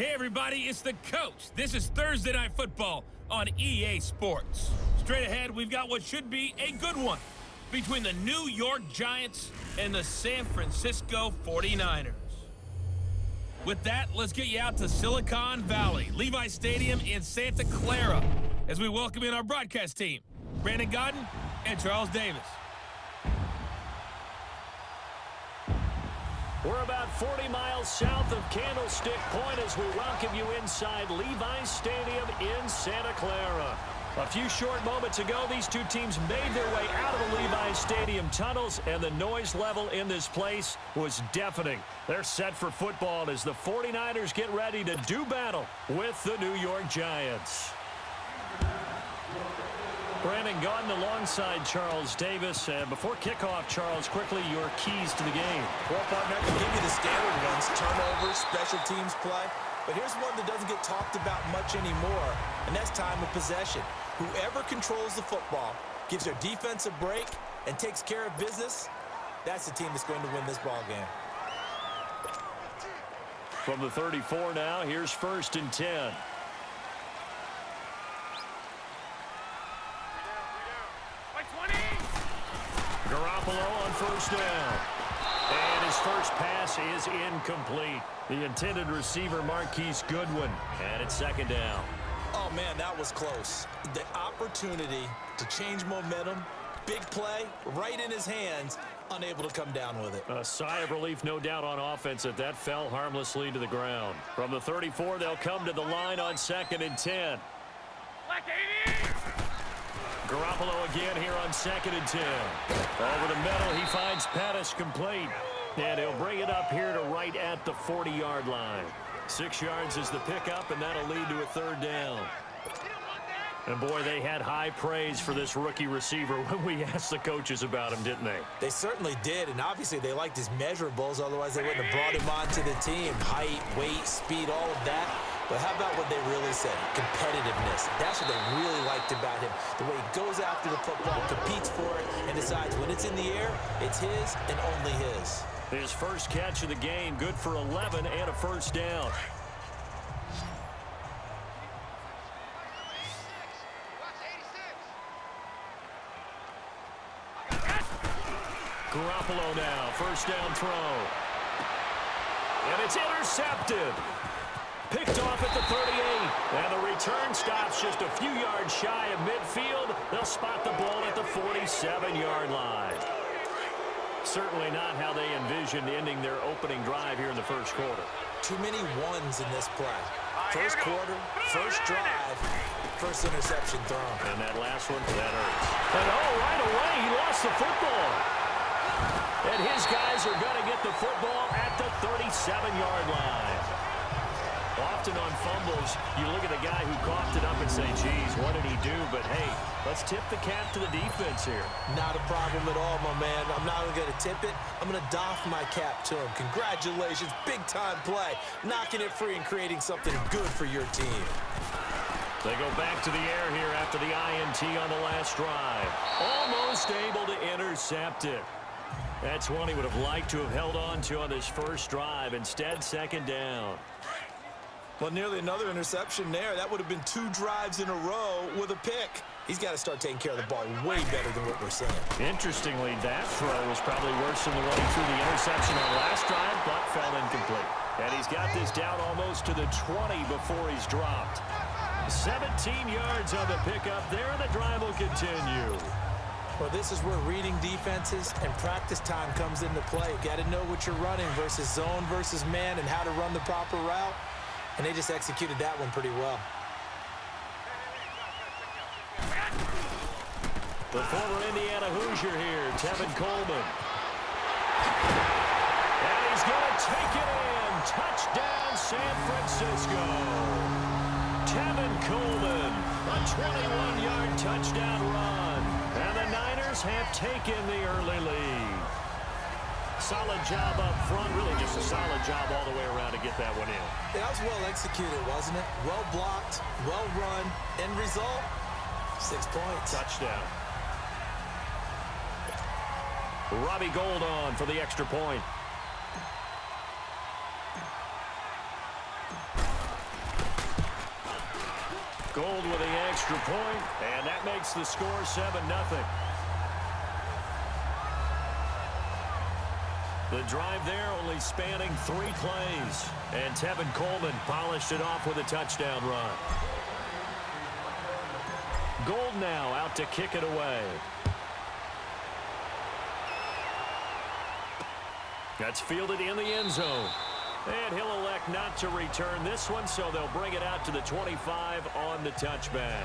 Hey everybody, it's the coach. This is Thursday Night Football on EA Sports. Straight ahead, we've got what should be a good one between the New York Giants and the San Francisco 49ers. With that, let's get you out to Silicon Valley, Levi Stadium in Santa Clara, as we welcome in our broadcast team, Brandon Godden and Charles Davis. We're about 40 miles south of Candlestick Point as we welcome you inside Levi Stadium in Santa Clara. A few short moments ago, these two teams made their way out of the Levi Stadium tunnels, and the noise level in this place was deafening. They're set for football as the 49ers get ready to do battle with the New York Giants. Brandon Godden alongside Charles Davis. Before kickoff, Charles, quickly your keys to the game. Well, partner, I can give you the standard ones, turnovers, special teams play. But here's one that doesn't get talked about much anymore, and that's time of possession. Whoever controls the football, gives their defense a break, and takes care of business, that's the team that's going to win this ball game. From the 34 now, here's 1st and 10. Garoppolo on 1st down. And his first pass is incomplete. The intended receiver, Marquise Goodwin. And it's 2nd down. Oh, man, that was close. The opportunity to change momentum, big play, right in his hands, unable to come down with it. A sigh of relief, no doubt, on offense that fell harmlessly to the ground. From the 34, they'll come to the line on 2nd and 10. Garoppolo again here on 2nd and 10. Over the middle, he finds Pettis complete. And he'll bring it up here to right at the 40-yard line. 6 yards is the pickup, and that'll lead to a 3rd down. And, boy, they had high praise for this rookie receiver when we asked the coaches about him, didn't they? They certainly did, and obviously they liked his measurables. Otherwise, they wouldn't have brought him onto the team. Height, weight, speed, all of that. But how about what they really said? Competitiveness. That's what they really liked about him. The way he goes after the football, competes for it, and decides when it's in the air, it's his and only his. His first catch of the game, good for 11 and a 1st down. Garoppolo now, 1st down throw. And it's intercepted. Picked off at the 38. And the return stops just a few yards shy of midfield. They'll spot the ball at the 47-yard line. Certainly not how they envisioned ending their opening drive here in the 1st quarter. Too many ones in this play. 1st quarter, 1st drive, 1st interception thrown. And that last one, that hurts. And right away, he lost the football. And his guys are going to get the football at the 37-yard line. Often on fumbles, you look at the guy who coughed it up and say, geez, what did he do? But, hey, let's tip the cap to the defense here. Not a problem at all, my man. I'm not only going to tip it, I'm going to doff my cap to him. Congratulations, big-time play. Knocking it free and creating something good for your team. They go back to the air here after the INT on the last drive. Almost able to intercept it. That's one he would have liked to have held on to on this first drive. Instead, 2nd down. Well, nearly another interception there. That would have been 2 drives in a row with a pick. He's got to start taking care of the ball way better than what we're seeing. Interestingly, that throw was probably worse than the one he threw the interception on last drive, but fell incomplete. And he's got this down almost to the 20 before he's dropped. 17 yards on the pickup there, and the drive will continue. Well, this is where reading defenses and practice time comes into play. You got to know what you're running versus zone versus man and how to run the proper route. And they just executed that one pretty well. The former Indiana Hoosier here, Tevin Coleman. And he's going to take it in. Touchdown, San Francisco. Tevin Coleman, a 21-yard touchdown run. And the Niners have taken the early lead. Solid job up front, really just a solid job all the way around to get that one in. That was well executed, wasn't it? Well blocked, well run. End result, 6 points. Touchdown. Robbie Gould on for the extra point. Gold with the extra point, and that makes the score 7-0. The drive there only spanning 3 plays, and Tevin Coleman polished it off with a touchdown run. Gold now out to kick it away. That's fielded in the end zone. And he'll elect not to return this one, so they'll bring it out to the 25 on the touchback.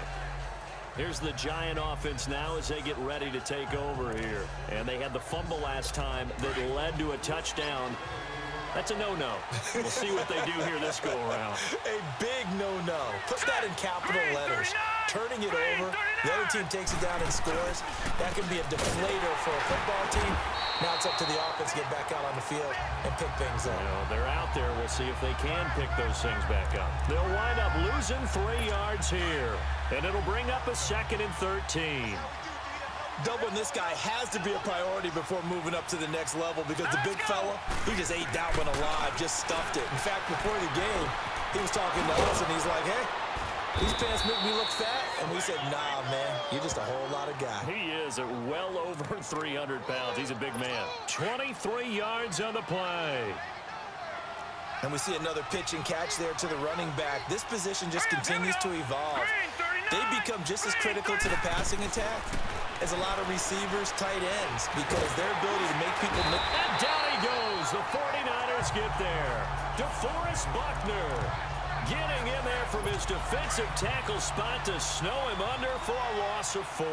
Here's the Giant offense now as they get ready to take over here. And they had the fumble last time that led to a touchdown. That's a no-no. We'll see what they do here this go-around. A big no-no. Put that in capital letters. Turning it over, the other team takes it down and scores. That can be a deflator for a football team. Now it's up to the offense to get back out on the field and pick things up. You know, they're out there. We'll see if they can pick those things back up. They'll wind up losing 3 yards here. And it'll bring up a 2nd and 13. Doubling this guy has to be a priority before moving up to the next level because the big fella, he just ate that one alive, just stuffed it. In fact, before the game, he was talking to us, and he's like, hey, these pants make me look fat. And we said, nah, man, you're just a whole lot of guy. He is at well over 300 pounds. He's a big man. 23 yards on the play. And we see another pitch and catch there to the running back. This position just continues to evolve. They become just as critical to the passing attack as a lot of receivers, tight ends, because their ability to make people miss. And down he goes. The 49ers get there. DeForest Buckner getting in there from his defensive tackle spot to snow him under for a loss of 4.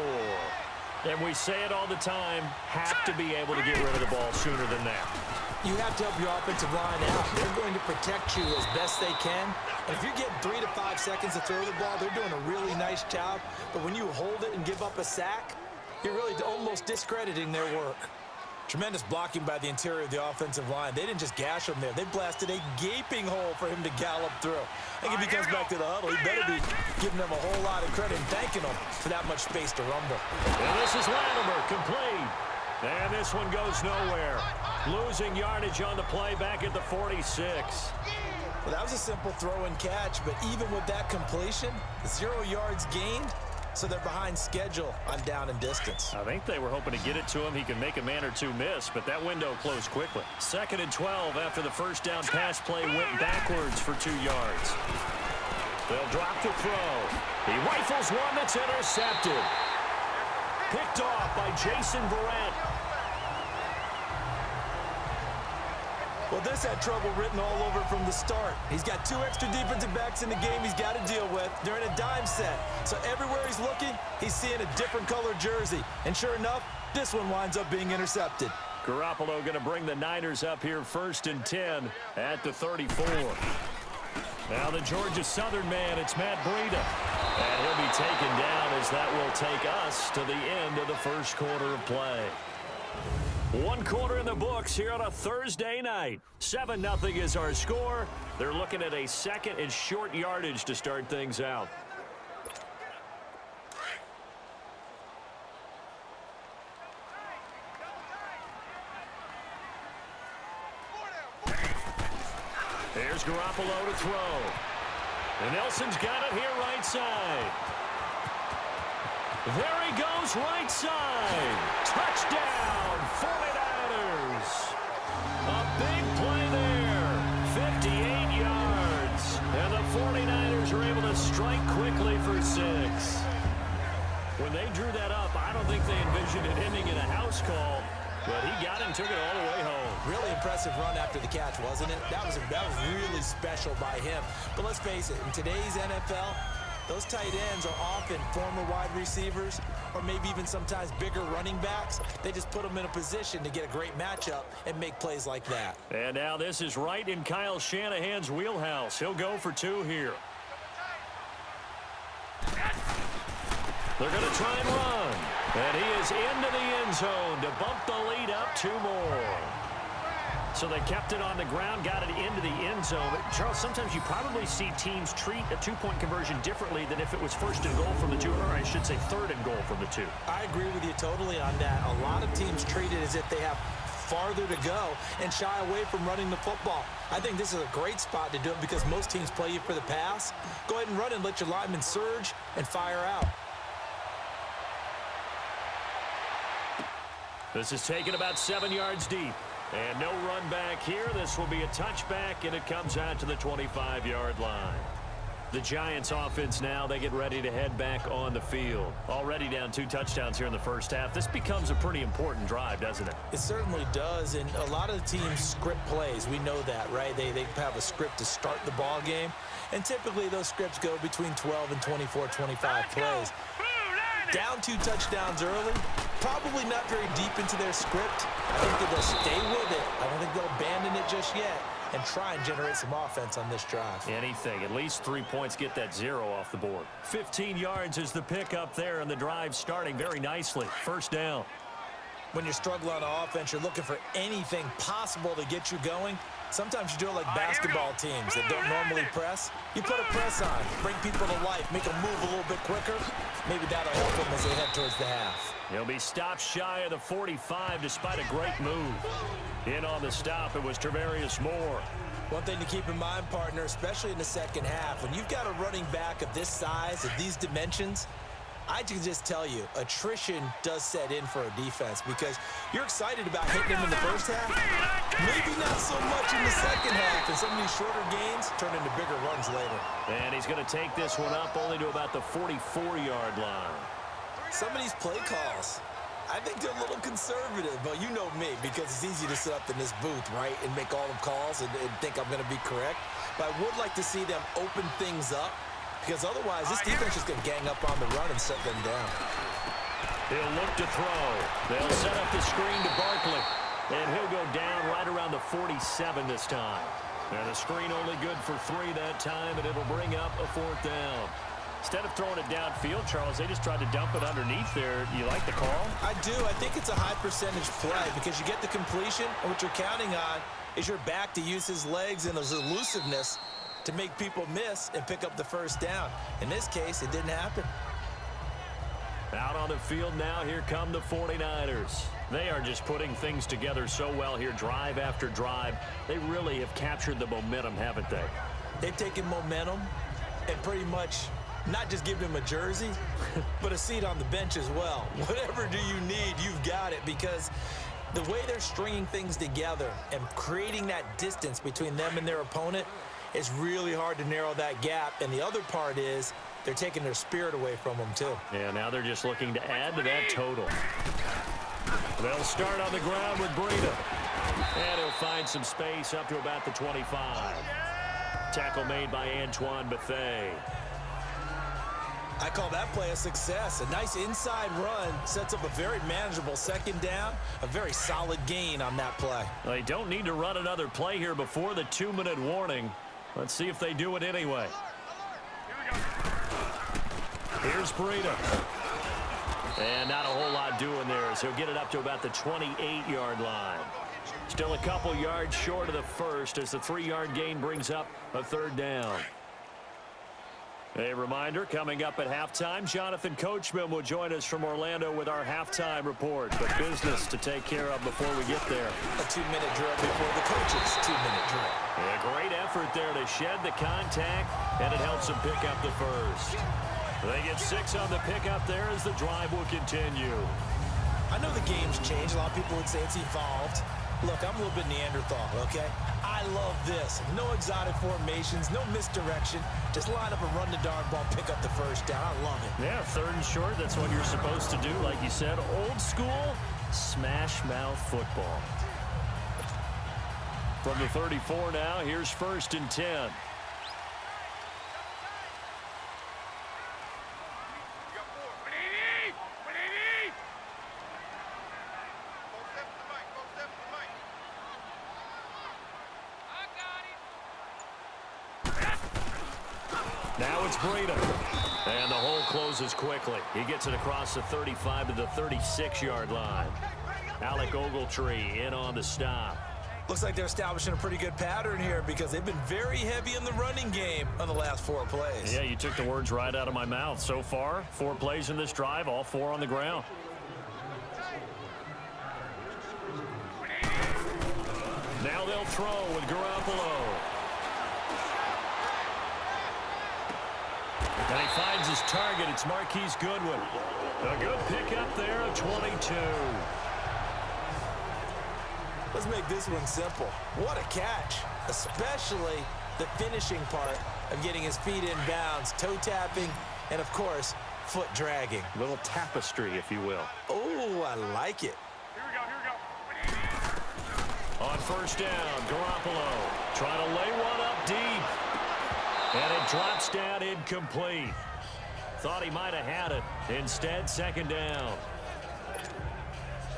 And we say it all the time, have to be able to get rid of the ball sooner than that. You have to help your offensive line out. They're going to protect you as best they can. And if you're getting 3 to 5 seconds to throw the ball, they're doing a really nice job. But when you hold it and give up a sack, you're really almost discrediting their work. Tremendous blocking by the interior of the offensive line. They didn't just gash him there. They blasted a gaping hole for him to gallop through. I think if he comes back to the huddle, he better be giving them a whole lot of credit and thanking them for that much space to rumble. And this is Latimer, complete. And this one goes nowhere. Losing yardage on the play back at the 46. Well, that was a simple throw and catch, but even with that completion, 0 yards gained, so they're behind schedule on down and distance. I think they were hoping to get it to him. He can make a man or 2 miss, but that window closed quickly. 2nd and 12 after the first down pass play went backwards for 2 yards. They'll drop the throw. He rifles one that's intercepted. Picked off by Jason Verrett. Well, this had trouble written all over from the start. He's got 2 extra defensive backs in the game he's got to deal with. They're in a dime set. So everywhere he's looking, he's seeing a different color jersey. And sure enough, this one winds up being intercepted. Garoppolo going to bring the Niners up here 1st and 10 at the 34. Now the Georgia Southern man, it's Matt Breida. And he'll be taken down as that will take us to the end of the first quarter of play. 1 quarter in the books here on a Thursday night. 7-0 is our score. They're looking at a 2nd and short yardage to start things out. Here's Garoppolo to throw. And Nelson's got it here right side. There he goes right side. Touchdown, 49ers. A big play there. 58 yards. And the 49ers are able to strike quickly for 6. When they drew that up, I don't think they envisioned it ending in a house call. But he got it and took it all the way home. Really impressive run after the catch, wasn't it? That was really special by him. But let's face it, in today's NFL, those tight ends are often former wide receivers or maybe even sometimes bigger running backs. They just put them in a position to get a great matchup and make plays like that. And now this is right in Kyle Shanahan's wheelhouse. He'll go for 2 here. They're going to try and run. And he is into the end zone to bump the lead up 2 more. So they kept it on the ground, got it into the end zone. But Charles, sometimes you probably see teams treat a 2-point conversion differently than if it was 1st and goal from the 2, or I should say 3rd and goal from the 2. I agree with you totally on that. A lot of teams treat it as if they have farther to go and shy away from running the football. I think this is a great spot to do it because most teams play you for the pass. Go ahead and run and let your linemen surge and fire out. This is taken about 7 yards deep. And no run back here. This will be a touchback, and it comes out to the 25-yard line. The Giants offense now, they get ready to head back on the field. Already down 2 touchdowns here in the first half. This becomes a pretty important drive, doesn't it? It certainly does, and a lot of the teams script plays. We know that, right? They have a script to start the ball game, and typically those scripts go between 12 and 24, 25 plays. Down 2 touchdowns early, probably not very deep into their script. I think that they'll stay with it. I don't think they'll abandon it just yet and try and generate some offense on this drive. Anything. At least 3 points, get that 0 off the board. 15 yards is the pickup there, and the drive starting very nicely. First down. When you're struggling on offense, you're looking for anything possible to get you going. Sometimes you do it like basketball teams that don't normally press. You put a press on, bring people to life, make them move a little bit quicker. Maybe that'll help them as they head towards the half. He'll be stopped shy of the 45 despite a great move. In on the stop, it was Travarius Moore. One thing to keep in mind, partner, especially in the second half, when you've got a running back of this size, of these dimensions, I can just tell you, attrition does set in for a defense because you're excited about hitting him in the first half. Maybe not so much in the second half, and some of these shorter gains turn into bigger runs later. And he's going to take this one up only to about the 44-yard line. Some of these play calls, I think they're a little conservative, but you know me, because it's easy to sit up in this booth, right, and make all the calls and think I'm going to be correct. But I would like to see them open things up, because otherwise this defense is going to gang up on the run and shut them down. He'll look to throw. They'll set up the screen to Barkley, and he'll go down right around the 47 this time. And the screen only good for 3 that time, and it'll bring up a 4th down. Instead of throwing it downfield, Charles, they just tried to dump it underneath there. You like the call? I do. I think it's a high percentage play because you get the completion, and what you're counting on is your back to use his legs and his elusiveness to make people miss and pick up the first down. In this case, it didn't happen. Out on the field now, here come the 49ers. They are just putting things together so well here, drive after drive. They really have captured the momentum, haven't they? They've taken momentum and pretty much not just give him a jersey, but a seat on the bench as well. Whatever do you need, you've got it, because the way they're stringing things together and creating that distance between them and their opponent is really hard to narrow that gap. And the other part is they're taking their spirit away from them, too. Yeah, now they're just looking to add to that total. They'll start on the ground with Breida. And he'll find some space up to about the 25. Tackle made by Antoine Bethea. I call that play a success. A nice inside run sets up a very manageable second down, a very solid gain on that play. They don't need to run another play here before the 2-minute warning. Let's see if they do it anyway. Here's Breida. And not a whole lot doing there as he'll get it up to about the 28-yard line. Still a couple yards short of the first as the 3-yard gain brings up a 3rd down. A reminder, coming up at halftime, Jonathan Coachman will join us from Orlando with our halftime report. But business to take care of before we get there. A 2-minute drill before the coach's 2-minute drill. A great effort there to shed the contact, and it helps them pick up the first. They get 6 on the pickup there as the drive will continue. I know the game's changed. A lot of people would say it's evolved. Look, I'm a little bit Neanderthal, okay? I love this. No exotic formations, no misdirection. Just line up and run the darn ball, pick up the first down. I love it. Yeah, 3rd and short, that's what you're supposed to do. Like you said, old school, smash mouth football. From the 34 now, here's 1st and 10. Now it's Breida. And the hole closes quickly. He gets it across the 35 to the 36-yard line. Alec Ogletree in on the stop. Looks like they're establishing a pretty good pattern here because they've been very heavy in the running game on the last 4 plays. Yeah, you took the words right out of my mouth. So far, 4 plays in this drive, all 4 on the ground. Now they'll throw with Garoppolo. And he finds his target. It's Marquise Goodwin. A good pickup there of 22. Let's make this one simple. What a catch, especially the finishing part of getting his feet in bounds, toe tapping, and of course, foot dragging. A little tapestry, if you will. Oh, I like it. Here we go. On first down, Garoppolo trying to lay one up deep. And it drops down incomplete. Thought he might have had it. Instead, second down.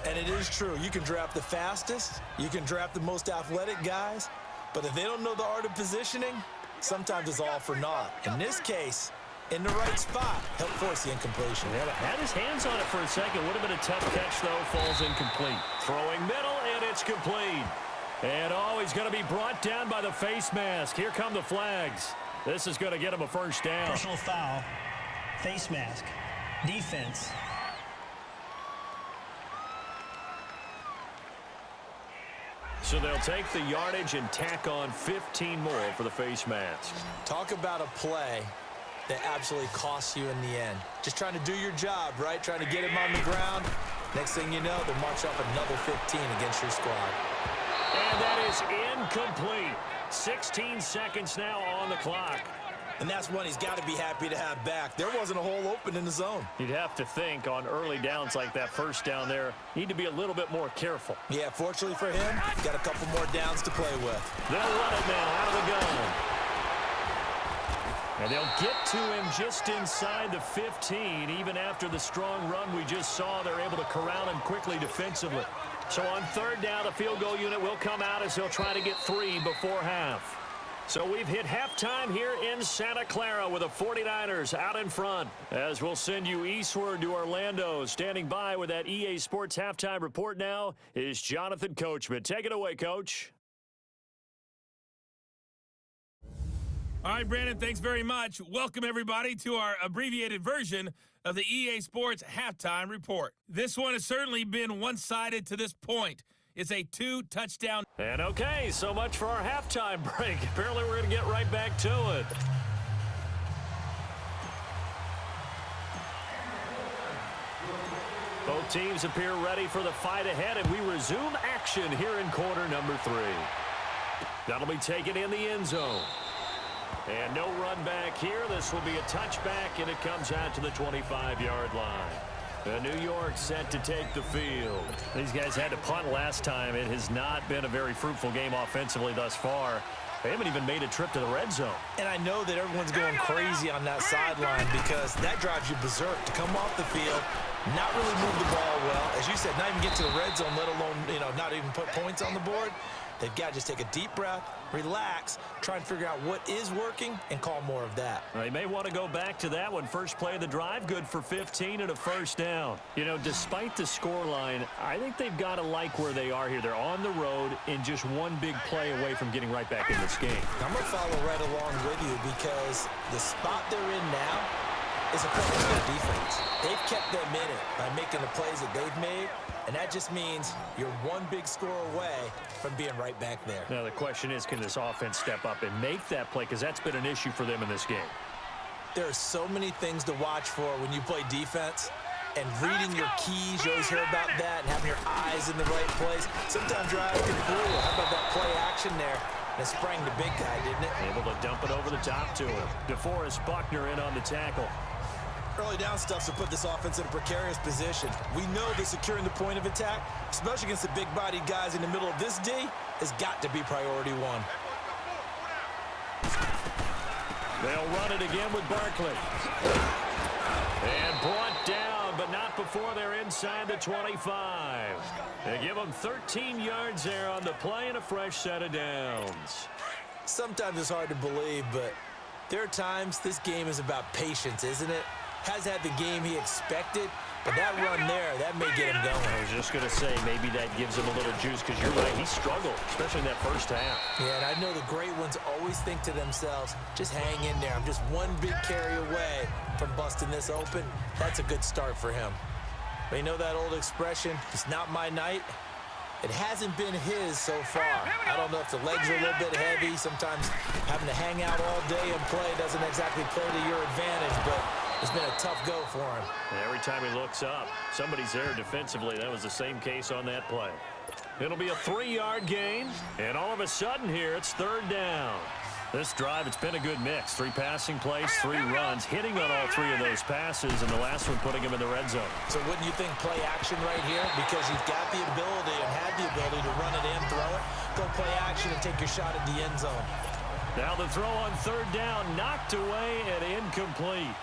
And it is true. You can draft the fastest. You can draft the most athletic guys. But if they don't know the art of positioning, sometimes it's all for naught. In this case, in the right spot, help force the incompletion. Yeah, had his hands on it for a second. Would have been a tough catch, though. Falls incomplete. Throwing middle, and it's complete. And, oh, he's going to be brought down by the face mask. Here come the flags. This is going to get him a first down. Personal foul, face mask, defense. So they'll take the yardage and tack on 15 more for the face mask. Talk about a play that absolutely costs you in the end. Just trying to do your job, right? Trying to get him on the ground. Next thing you know, they'll march up another 15 against your squad. And that is incomplete. 16 seconds now on the clock. And that's one he's got to be happy to have back. There wasn't a hole open in the zone. You'd have to think on early downs like that first down there, need to be a little bit more careful. Yeah, fortunately for him, got a couple more downs to play with. They'll run it now out of the gun. And they'll get to him just inside the 15. Even after the strong run we just saw, they're able to corral him quickly defensively. So on third down, the field goal unit will come out as they'll try to get 3 before half. So we've hit halftime here in Santa Clara with the 49ers out in front. As we'll send you eastward to Orlando. Standing by with that EA Sports halftime report now is Jonathan Coachman. Take it away, Coach. All right, Brandon, thanks very much. Welcome, everybody, to our abbreviated version of the EA Sports halftime report. This one has certainly been one-sided to this point. It's a 2-touchdown. And okay, so much for our halftime break. Apparently we're going to get right back to it. Both teams appear ready for the fight ahead, and we resume action here in quarter number 3. That'll be taken in the end zone. And no run back here. This will be a touchback, and it comes out to the 25-yard line. New York set to take the field. These guys had to punt last time. It has not been a very fruitful game offensively thus far. They haven't even made a trip to the red zone. And I know that everyone's going crazy on that sideline because that drives you berserk to come off the field, not really move the ball well. As you said, not even get to the red zone, let alone, not even put points on the board. They've got to just take a deep breath, relax, try and figure out what is working, and call more of that. They may want to go back to that one. First play of the drive, good for 15 and a first down. Despite the scoreline, I think they've got to like where they are here. They're on the road and just one big play away from getting right back in this game. I'm going to follow right along with you because the spot they're in now is a credit to their defense. They've kept them in it by making the plays that they've made, and that just means you're one big score away from being right back there. Now the question is, can this offense step up and make that play? Because that's been an issue for them in this game. There are so many things to watch for when you play defense. And reading your keys, you always hear about that, and having your eyes in the right place. Sometimes your eyes can fool you. How about that play action there? And it sprang the big guy, didn't it? Able to dump it over the top to him. DeForest Buckner in on the tackle. Early down stuff to put this offense in a precarious position. We know that securing the point of attack, especially against the big-bodied guys in the middle of this D, has got to be priority one. They'll run it again with Barkley. And brought down, but not before they're inside the 25. They give them 13 yards there on the play and a fresh set of downs. Sometimes it's hard to believe, but there are times this game is about patience, isn't it? Has had the game he expected, but that run there, that may get him going. I was just going to say, maybe that gives him a little juice, because you're right, he struggled, especially in that first half. Yeah, and I know the great ones always think to themselves, just hang in there. I'm just one big carry away from busting this open. That's a good start for him. But you know that old expression, it's not my night, It hasn't been his so far. I don't know if the legs are a little bit heavy. Sometimes having to hang out all day and play doesn't exactly play to your advantage, but it's been a tough go for him. And every time he looks up, somebody's there defensively. That was the same case on that play. It'll be a 3-yard gain, and all of a sudden here, it's 3rd down. This drive, it's been a good mix. 3 passing plays, 3 runs, hitting on all 3 of those passes, and the last one putting him in the red zone. So wouldn't you think play action right here? Because you've got the ability and had the ability to run it in, throw it, go play action and take your shot at the end zone. Now the throw on 3rd down, knocked away and incomplete.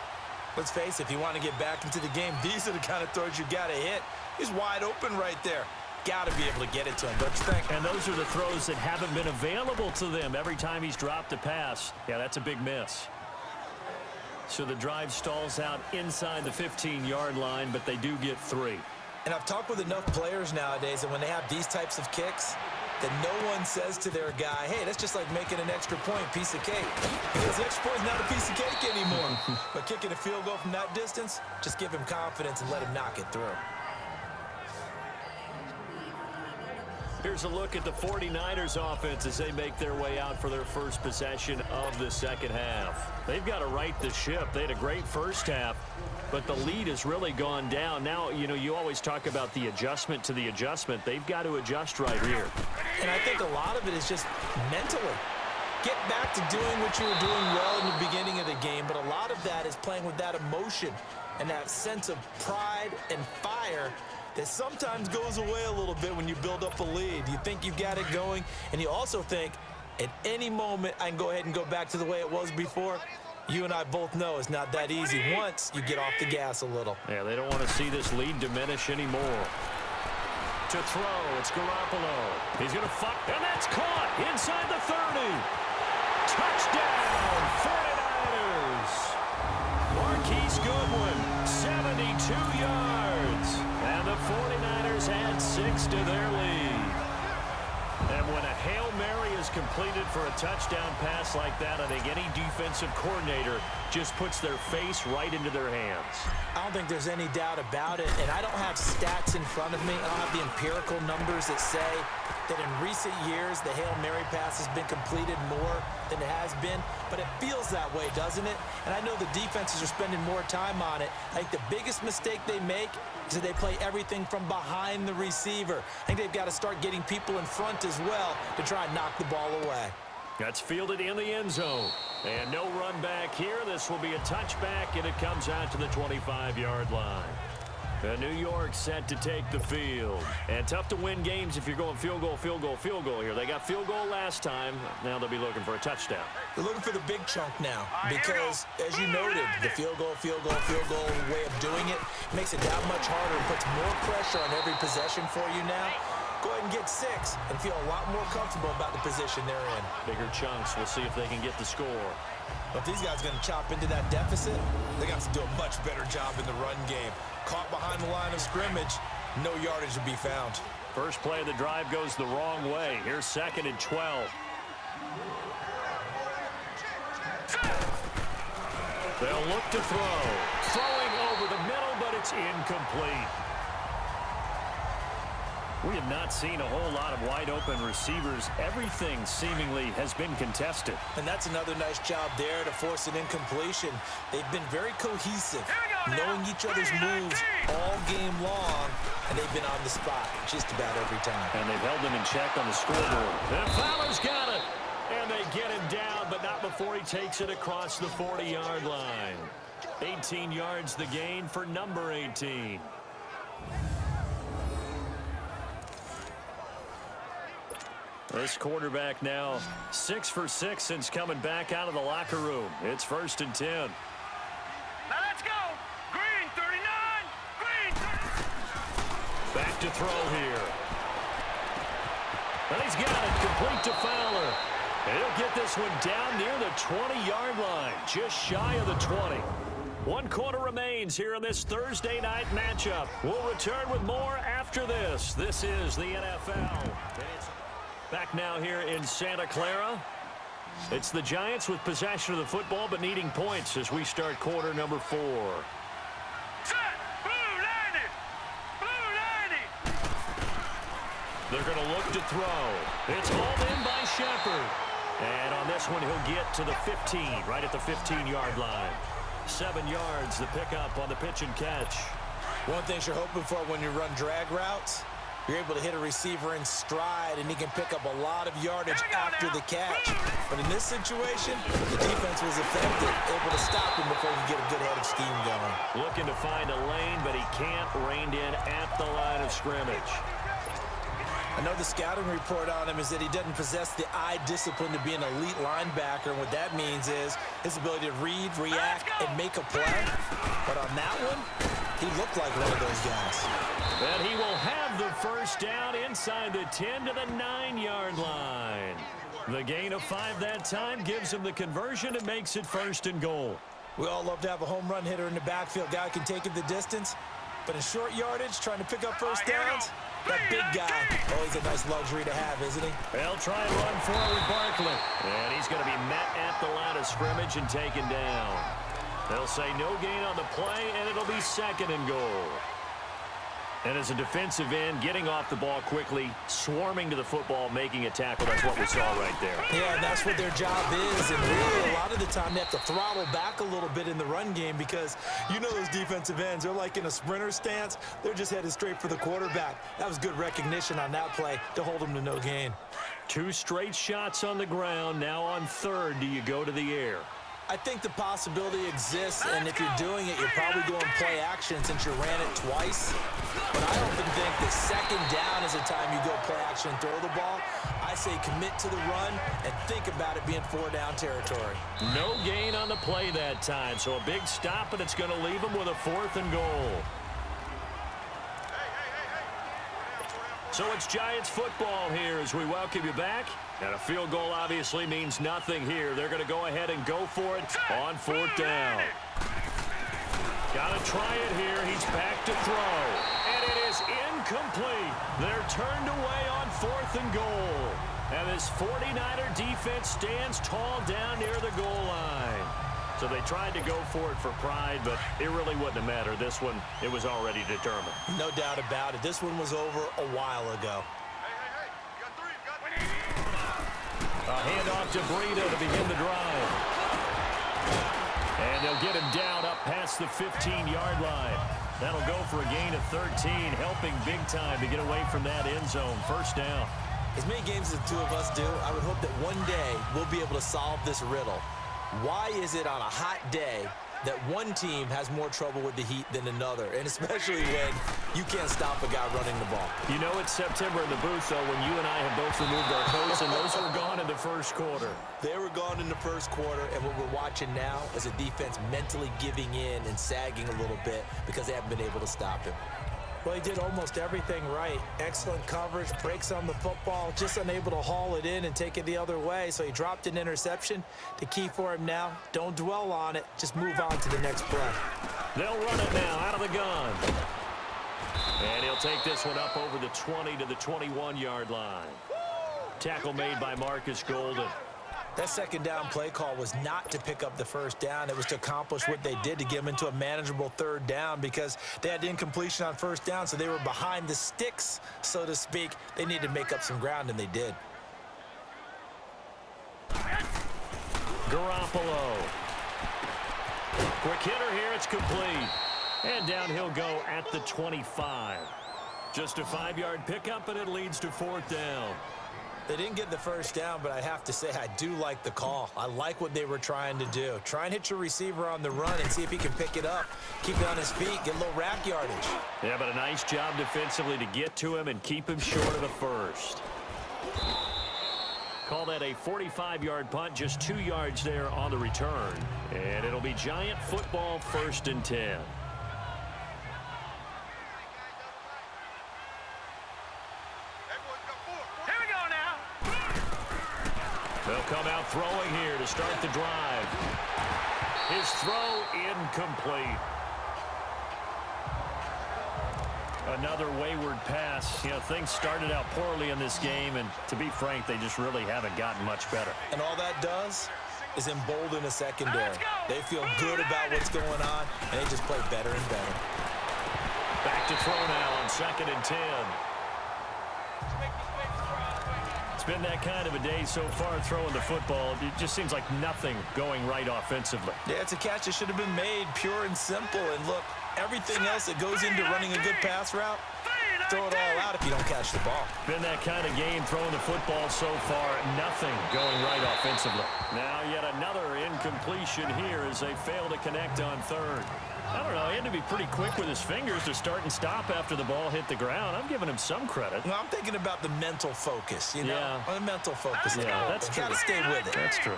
Let's face it, if you want to get back into the game, these are the kind of throws you got to hit. He's wide open right there. Got to be able to get it to him, don't you think? And those are the throws that haven't been available to them every time he's dropped a pass. Yeah, that's a big miss. So the drive stalls out inside the 15-yard line, but they do get 3. And I've talked with enough players nowadays that when they have these types of kicks, that no one says to their guy, hey, that's just like making an extra point, piece of cake. Because the extra point is not a piece of cake anymore. But kicking a field goal from that distance, just give him confidence and let him knock it through. Here's a look at the 49ers offense as they make their way out for their first possession of the second half. They've got to right the ship. They had a great first half, but the lead has really gone down. Now, you know, you always talk about the adjustment to the adjustment. They've got to adjust right here. And I think a lot of it is just mentally. Get back to doing what you were doing well in the beginning of the game, but a lot of that is playing with that emotion and that sense of pride and fire that sometimes goes away a little bit when you build up a lead. You think you've got it going, and you also think at any moment I can go ahead and go back to the way it was before. You and I both know it's not that easy once you get off the gas a little. Yeah, they don't want to see this lead diminish anymore. To throw, it's Garoppolo. He's going to fuck, and that's caught inside the 30. Touchdown, 49ers. Marquise Goodwin, 72 yards. And the 49ers add 6 to their lead. And when a Hail Mary is completed for a touchdown pass like that, I think any defensive coordinator just puts their face right into their hands. I don't think there's any doubt about it, and I don't have stats in front of me. I don't have the empirical numbers that say that in recent years the Hail Mary pass has been completed more than it has been, but it feels that way, doesn't it? And I know the defenses are spending more time on it. I think the biggest mistake they make is that they play everything from behind the receiver. I think they've got to start getting people in front as well to try and knock the ball away. That's fielded in the end zone. And no run back here. This will be a touchback, and it comes out to the 25-yard line. New York set to take the field. And tough to win games if you're going field goal, field goal, field goal here. They got field goal last time. Now they'll be looking for a touchdown. They're looking for the big chunk now because, as you noted, the field goal way of doing it makes it that much harder and puts more pressure on every possession for you now. Go ahead and get 6 and feel a lot more comfortable about the position they're in. Bigger chunks. We'll see if they can get the score. But if these guys are going to chop into that deficit, they got to do a much better job in the run game. Caught behind the line of scrimmage, no yardage to be found. First play of the drive goes the wrong way. Here's 2nd and 12. They'll look to throw. Throwing over the middle, but it's incomplete. We have not seen a whole lot of wide-open receivers. Everything seemingly has been contested. And that's another nice job there to force an incompletion. They've been very cohesive, knowing each other's moves all game long, and they've been on the spot just about every time. And they've held them in check on the scoreboard. And Fowler's got it. And they get him down, but not before he takes it across the 40-yard line. 18 yards the gain for number 18. This quarterback now 6 for 6 since coming back out of the locker room. It's 1st and 10. Now let's go. Green 39. Green 39. Back to throw here. And he's got it complete to Fowler. And he'll get this one down near the 20-yard line, just shy of the 20. 1 quarter remains here in this Thursday night matchup. We'll return with more after this. This is the NFL. Back now here in Santa Clara. It's the Giants with possession of the football but needing points as we start quarter number 4. Set. Blue 90. Blue 90. They're going to look to throw. It's hauled in by Shepard. And on this one, he'll get to the 15, right at the 15-yard line. 7 yards, the pickup on the pitch and catch. One thing you're hoping for when you run drag routes, you're able to hit a receiver in stride, and he can pick up a lot of yardage after the catch. But in this situation, the defense was effective, able to stop him before he could get a good head of steam going. Looking to find a lane, but he can't rein in at the line of scrimmage. I know the scouting report on him is that he doesn't possess the eye discipline to be an elite linebacker. And what that means is his ability to read, react, and make a play. But on that one, he looked like one of those guys. And he will have the first down inside the 10 to the 9-yard line. The gain of 5 that time gives him the conversion and makes it 1st and goal. We all love to have a home run hitter in the backfield. Guy who can take it the distance. But in short yardage, trying to pick up first downs, that big guy, oh, he's a nice luxury to have, isn't he? They'll try and run forward with Barkley. And he's going to be met at the line of scrimmage and taken down. They'll say no gain on the play, and it'll be 2nd and goal. And as a defensive end, getting off the ball quickly, swarming to the football, making a tackle, that's what we saw right there. Yeah, and that's what their job is. And really, a lot of the time, they have to throttle back a little bit in the run game because you know those defensive ends, they're like in a sprinter stance. They're just headed straight for the quarterback. That was good recognition on that play to hold them to no gain. 2 straight shots on the ground. Now on 3rd, do you go to the air? I think the possibility exists, and if you're doing it, you're probably going play action since you ran it twice. But I often think that 2nd down is the time you go play action and throw the ball. I say commit to the run and think about it being 4-down territory. No gain on the play that time, so a big stop, and it's going to leave him with a 4th and goal. So it's Giants football here as we welcome you back. And a field goal obviously means nothing here. They're going to go ahead and go for it on 4th down. Got to try it here. He's back to throw. And it is incomplete. They're turned away on 4th and goal. And this 49er defense stands tall down near the goal line. So they tried to go for it for pride, but it really wouldn't have mattered. This one, it was already determined. No doubt about it. This one was over a while ago. A handoff to Breida to begin the drive. And they'll get him down up past the 15-yard line. That'll go for a gain of 13, helping big time to get away from that end zone. 1st down. As many games as the two of us do, I would hope that one day we'll be able to solve this riddle. Why is it on a hot day that one team has more trouble with the heat than another, and especially when you can't stop a guy running the ball? You know it's September in the booth, though, when you and I have both removed our coats, and those were gone in the 1st quarter. They were gone in the 1st quarter, and what we're watching now is a defense mentally giving in and sagging a little bit because they haven't been able to stop him. Well, he did almost everything right. Excellent coverage, breaks on the football, just unable to haul it in and take it the other way. So he dropped an interception. The key for him now, don't dwell on it. Just move on to the next play. They'll run it now out of the gun. And he'll take this one up over the 20 to the 21-yard line. Tackle made by Marcus Golden. That 2nd down play call was not to pick up the 1st down. It was to accomplish what they did to get them into a manageable 3rd down because they had incompletion on 1st down, so they were behind the sticks, so to speak. They needed to make up some ground, and they did. Garoppolo. Quick hitter here. It's complete. And down he'll go at the 25. Just a 5-yard pickup, and it leads to 4th down. They didn't get the 1st down, but I have to say I do like the call. I like what they were trying to do. Try and hit your receiver on the run and see if he can pick it up. Keep it on his feet, get a little rack yardage. Yeah, but a nice job defensively to get to him and keep him short of the 1st. Call that a 45-yard punt, just 2 yards there on the return. And it'll be Giant football, 1st and 10. They'll come out throwing here to start the drive. His throw incomplete. Another wayward pass. You know, things started out poorly in this game, and to be frank, they just really haven't gotten much better. And all that does is embolden a secondary. They feel good about what's going on, and they just play better and better. Back to throw now on 2nd and 10. It's been that kind of a day so far throwing the football. It just seems like nothing going right offensively. Yeah, it's a catch that should have been made, pure and simple. And look, everything else that goes into running a good pass route, throw it all out if you don't catch the ball. Been that kind of game throwing the football so far. Nothing going right offensively. Now yet another incompletion here as they fail to connect on third. I don't know. He had to be pretty quick with his fingers to start and stop after the ball hit the ground. I'm giving him some credit. Well, I'm thinking about the mental focus, you know? Yeah. The mental focus. Yeah, that's true. Got to stay with it. That's true.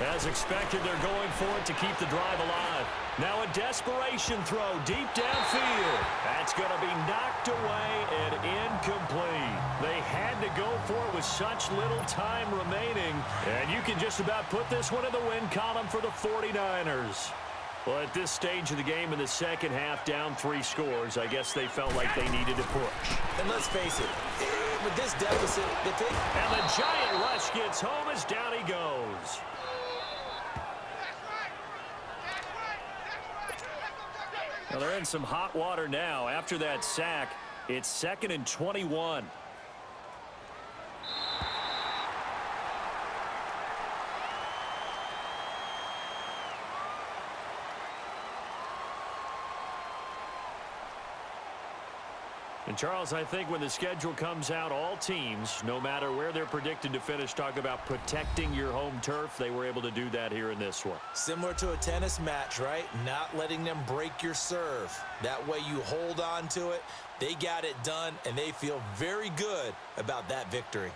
As expected, they're going for it to keep the drive alive. Now a desperation throw deep downfield. That's going to be knocked away and incomplete. They had to go for it with such little time remaining. And you can just about put this one in the win column for the 49ers. Well, at this stage of the game in the second half, down 3 scores, I guess they felt like they needed to push. And let's face it, with this deficit, And the giant rush gets home as down he goes. Well, they're in some hot water now. After that sack, it's 2nd and 21. And, Charles, I think when the schedule comes out, all teams, no matter where they're predicted to finish, talk about protecting your home turf. They were able to do that here in this one. similar to a tennis match, right? Not letting them break your serve. That way you hold on to it. They got it done, and they feel very good about that victory.